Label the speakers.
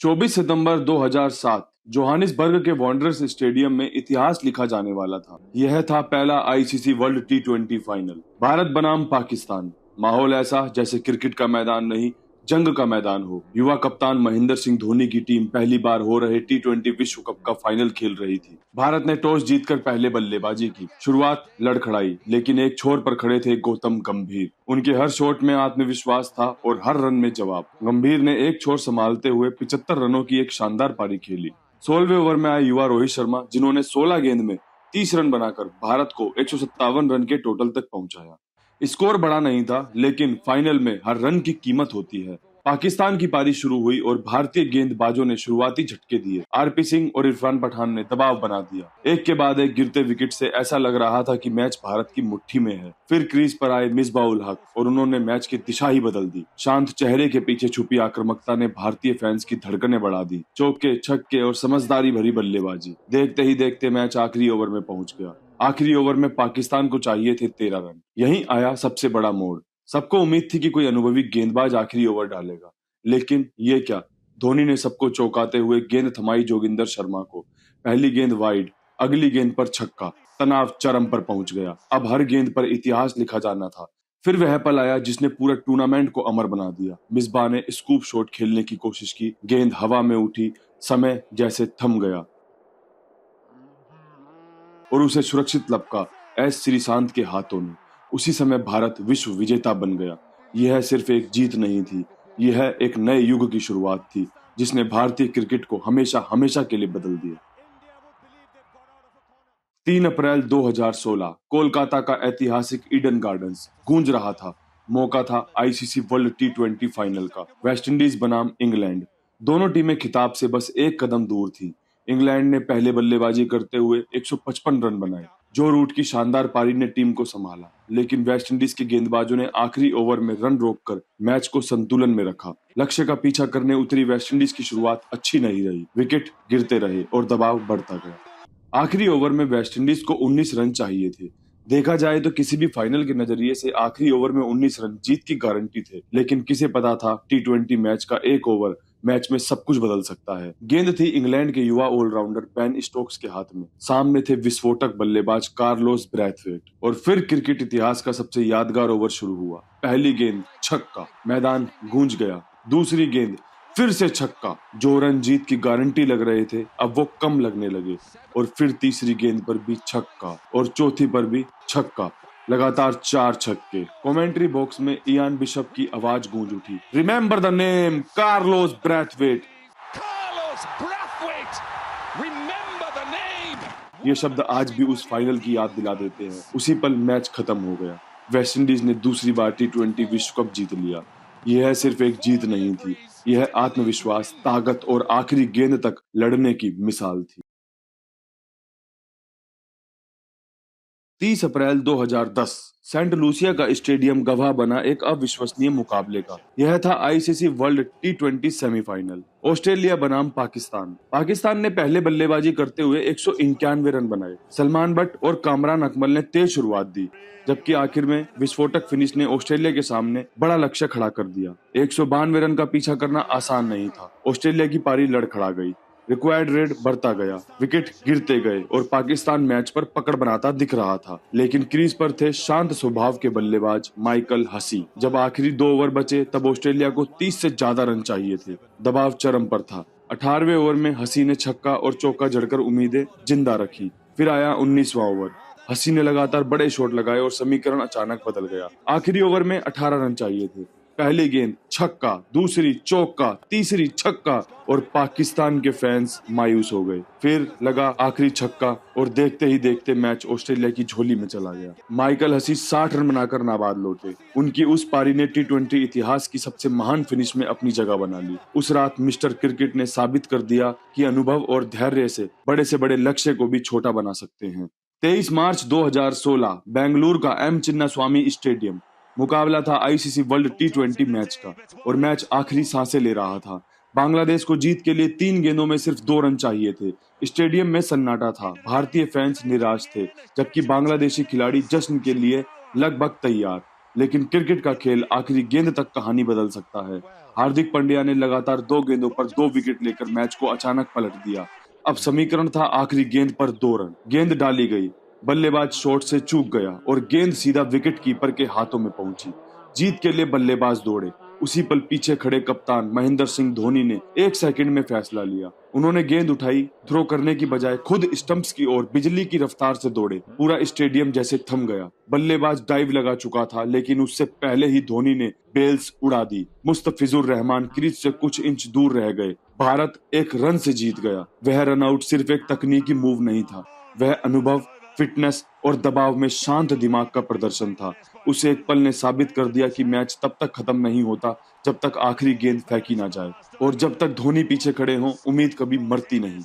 Speaker 1: 24 सितंबर 2007 Johannesburg के wanderers stadium में इतिहास लिखा जाने वाला था। यह था पहला आईसीसी वर्ल्ड टी20 फाइनल। भारत बनाम पाकिस्तान। माहौल ऐसा जैसे क्रिकेट का मैदान नहीं, जंग का मैदान हो। युवा कप्तान महेंद्र सिंह धोनी की टीम पहली बार हो रहे टी20 विश्व कप का फाइनल खेल रही थी। भारत ने टॉस जीतकर पहले बल्लेबाजी की। शुरुआत लड़खड़ाई, लेकिन एक छोर पर खड़े थे गौतम गंभीर। उनके हर शॉट में आत्मविश्वास था और हर रन में जवाब। गंभीर ने एक छोर संभालते हुए 75 रनों की एक शानदार पारी खेली। 16वें ओवर में आए युवा रोहित शर्मा, जिन्होंने 16 गेंद में 30 रन बनाकर भारत को 157 रन के टोटल तक पहुंचाया। स्कोर बड़ा नहीं था, लेकिन फाइनल में हर रन की कीमत होती है। पाकिस्तान की पारी शुरू हुई और भारतीय गेंदबाजों ने शुरुआती झटके दिए। आरपी सिंह और इरफान पठान ने दबाव बना दिया। एक के बाद एक गिरते विकेट से ऐसा लग रहा था कि मैच भारत की मुट्ठी में है। फिर क्रीज पर आए मिसबाह-उल हक और उन्होंने मैच की दिशा ही बदल दी। शांत चेहरे के पीछे छुपी आक्रामकता ने भारतीय फैंस की धड़कनें बढ़ा दी। चौके, छक्के और समझदारी भरी बल्लेबाजी। देखते ही देखते मैच आखिरी ओवर में पहुंच गया। आखिरी ओवर में पाकिस्तान को चाहिए थे 13 रन। यहीं आया सबसे बड़ा मोड़। सबको उम्मीद थी कि कोई अनुभवी गेंदबाज आखिरी ओवर डालेगा, लेकिन ये क्या, धोनी ने सबको चौंकाते हुए गेंद थमाई जोगिंदर शर्मा को। पहली गेंद वाइड, अगली गेंद पर छक्का। तनाव चरम पर पहुंच गया। अब हर गेंद पर इतिहास लिखा जाना था। फिर वह पल आया जिसने पूरा टूर्नामेंट को अमर बना दिया। मिसबाह ने स्कूप शॉट खेलने की कोशिश की। गेंद हवा में उठी, समय जैसे थम गया और उसे सुरक्षित लपका एस श्रीशांत के हाथों ने। उसी समय भारत विश्व विजेता बन गया। यह सिर्फ एक जीत नहीं थी, यह एक नए युग की शुरुआत थी, जिसने भारतीय क्रिकेट को हमेशा हमेशा के लिए बदल दिया। 3 अप्रैल 2016 कोलकाता का ऐतिहासिक ईडन गार्डन्स गूंज रहा था। मौका था आईसीसी वर्ल्ड टी20 फाइनल का। वेस्टइंडीज बनाम इंग्लैंड। दोनों टीमें खिताब से बस एक कदम दूर थी। इंग्लैंड ने पहले बल्लेबाजी करते हुए 155 रन बनाए। जो रूट की शानदार पारी ने टीम को संभाला, लेकिन वेस्टइंडीज के गेंदबाजों ने आखिरी ओवर में रन रोककर मैच को संतुलन में रखा। लक्ष्य का पीछा करने उतरी वेस्टइंडीज की शुरुआत अच्छी नहीं रही। विकेट गिरते रहे और दबाव बढ़ता गया। आखिरी ओवर में वेस्टइंडीज को 19 रन चाहिए थे। देखा जाए तो किसी भी फाइनल के नजरिए से आखिरी ओवर में 19 रन जीत की गारंटी थे, लेकिन किसे पता था टी20 मैच का एक ओवर मैच में सब कुछ बदल सकता है। गेंद थी इंग्लैंड के युवा ऑलराउंडर बेन स्टोक्स के हाथ में। सामने थे विस्फोटक बल्लेबाज कार्लोस ब्रैथवेट। और फिर क्रिकेट इतिहास का सबसे यादगार ओवर शुरू हुआ। पहली गेंद छक्का, मैदान गूंज गया। दूसरी गेंद फिर से छक्का। जो रन जीत की गारंटी लग रहे थे, अब वो कम लगने लगे। और फिर तीसरी गेंद पर भी छक्का और चौथी पर भी छक्का। लगातार 4 छक्के। कमेंट्री बॉक्स में इयान बिशप की आवाज गूंज उठी, remember the name Carlos Brathwaite. ये शब्द आज भी उस फाइनल की याद दिला देते हैं। उसी पल मैच खत्म हो गया। वेस्टइंडीज ने दूसरी बार टी20 विश्व कप जीत लिया। यह सिर्फ एक जीत नहीं थी, यह आत्मविश्वास, ताकत और आखिरी गेंद तक लड़ने की मिसाल थी। 30 अप्रैल 2010 सेंट लूसिया का स्टेडियम गवाह बना एक अविश्वसनीय मुकाबले का। यह था आईसीसी वर्ल्ड टी20 सेमीफाइनल। ऑस्ट्रेलिया बनाम पाकिस्तान। पाकिस्तान ने पहले बल्लेबाजी करते हुए 191 रन बनाए। सलमान बट और कामरान अकमल ने तेज शुरुआत दी, जबकि आखिर में विस्फोटक फिनिश ने ऑस्ट्रेलिया के सामने बड़ा लक्ष्य खड़ा कर दिया। 192 रन का पीछा करना आसान नहीं था। ऑस्ट्रेलिया की पारी लड़खड़ा गई। रिक्वायर्ड रेट बढ़ता गया, विकेट गिरते गए और पाकिस्तान मैच पर पकड़ बनाता दिख रहा था। लेकिन क्रीज पर थे शांत स्वभाव के बल्लेबाज माइकल हसी। जब आखिरी 2 ओवर बचे, तब ऑस्ट्रेलिया को 30 से ज्यादा रन चाहिए थे। दबाव चरम पर था। 18वें ओवर में हसी ने छक्का और चौका जड़कर उम्मीदें जिंदा रखी। फिर आया 19वां ओवर। हसी ने लगातार बड़े शॉट लगाए और समीकरण अचानक बदल गया। आखिरी ओवर में 18 रन चाहिए थे। पहली गेंद छक्का, दूसरी चौका, तीसरी छक्का और पाकिस्तान के फैंस मायूस हो गए। फिर लगा आखिरी छक्का और देखते ही देखते मैच ऑस्ट्रेलिया की झोली में चला गया। माइकल हसी 60 रन बनाकर नाबाद लौटे। उनकी उस पारी ने टी20 इतिहास की सबसे महान फिनिश में अपनी जगह बना ली। उस रात मिस्टर क्रिकेट ने साबित कर दिया कि अनुभव और धैर्य से बड़े लक्ष्य को भी छोटा बना सकते हैं। 23 मार्च 2016 बेंगलुरु का एम चिन्नास्वामी स्टेडियम। मुकाबला था आईसीसी वर्ल्ड टी20 मैच का और मैच आखिरी सांसें ले रहा था। बांग्लादेश को जीत के लिए 3 गेंदों में सिर्फ 2 रन चाहिए थे। स्टेडियम में सन्नाटा था। भारतीय फैंस निराश थे, जबकि बांग्लादेशी खिलाड़ी जश्न के लिए लगभग तैयार। लेकिन क्रिकेट का खेल आखिरी गेंद तक कहानी बदल सकता है। हार्दिक पांड्या ने लगातार 2 गेंदों पर 2 विकेट लेकर मैच को अचानक पलट दिया। अब समीकरण था आखिरी गेंद पर 2 रन। गेंद डाली गई, बल्लेबाज शॉट से चूक गया और गेंद सीधा विकेट कीपर के हाथों में पहुंची। जीत के लिए बल्लेबाज दौड़े। उसी पल पीछे खड़े कप्तान महेंद्र सिंह धोनी ने 1 सेकंड में फैसला लिया। उन्होंने गेंद उठाई, थ्रो करने की बजाय खुद स्टंप्स की ओर बिजली की रफ्तार से दौड़े। पूरा स्टेडियम जैसे थम गया। बल्लेबाज डाइव लगा चुका था, लेकिन उससे पहले ही धोनी ने बेल्स उड़ा दी। मुस्तफिजुर रहमान क्रीज से कुछ इंच दूर रह गए। भारत 1 रन से जीत गया। वह रनआउट सिर्फ एक तकनीकी मूव नहीं था, वह अनुभव, फिटनेस और दबाव में शांत दिमाग का प्रदर्शन था। उस एक पल ने साबित कर दिया कि मैच तब तक खत्म नहीं होता जब तक आखिरी गेंद फेंकी ना जाए, और जब तक धोनी पीछे खड़े हों, उम्मीद कभी मरती नहीं।